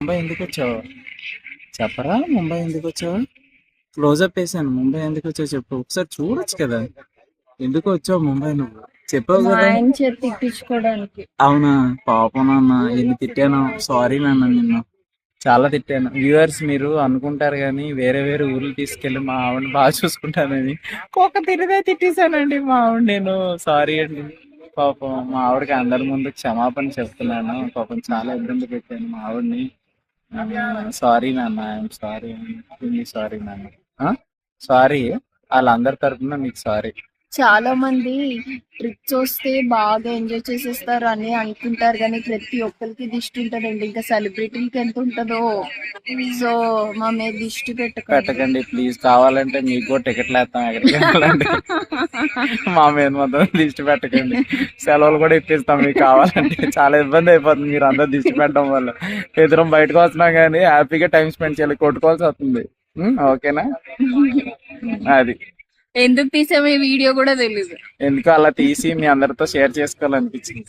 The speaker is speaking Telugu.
ముంబై ఎందుకు వచ్చావు? చెప్పరా, ముంబై ఎందుకు వచ్చావు? క్లోజప్ వేసాను. ముంబై ఎందుకు వచ్చావు చెప్పు. ఒకసారి చూడొచ్చు కదా. ఎందుకు వచ్చావు ముంబై నువ్వు? చెప్పావు మా కదా. ఆయన చేతి తిట్టించుకోవడానికి. అవునా? పాపం నాన్న, ఎన్ని తిట్టాను. సారీ నాన్న, నిన్ను చాలా తిట్టాను. వ్యూవర్స్ మీరు అనుకుంటారు కానీ వేరే వేరే ఊర్లు తీసుకెళ్ళి మా ఆవిడని బాగా చూసుకుంటానని ఒక తిరిదే తిట్టేశానండి మా ఆవిడ. నేను సారీ అండి. పాపం మా ఆవిడకి అందరి ముందు క్షమాపణ చెప్తున్నాను. పాపం చాలా ఇబ్బంది పెట్టాను మా ఆవిడని. సారీ నాన్న, ఐఎమ్ సారీ. సారీ నాన్న, సారీ. వాళ్ళందరి తరపున మీకు సారీ. చాలా మంది ట్రిప్స్ వస్తే బాగా ఎంజాయ్ చేసేస్తారు అని అనుకుంటారు, కానీ ప్రతి ఒక్కరికి దిష్టి ఉంటదండి. ఇంకా సెలబ్రిటీలకి ఎంత ఉంటుందో. సో మా మీద దిష్టి పెట్టకండి ప్లీజ్. కావాలంటే మీకు కూడా టికెట్లు వేస్తాం ఎక్కడికి వెళ్ళాలంటే. మా మీద మొత్తం దిష్టి పెట్టకండి. సెలవులు కూడా ఇప్పిస్తాం మీకు కావాలంటే. చాలా ఇబ్బంది అయిపోతుంది మీరు అందరు దిష్టి పెట్టడం వల్ల. ఇద్దరం బయటకు వస్తున్నాం కానీ హ్యాపీగా టైం స్పెండ్ చేయాలి, కొట్టుకోవాల్సి వస్తుంది. ఓకేనా? అది ఎందుకు తీసామో ఈ వీడియో కూడా తెలీదు. ఎందుకు అలా తీసి మీ అందరితో షేర్ చేసుకోవాలనిపించింది.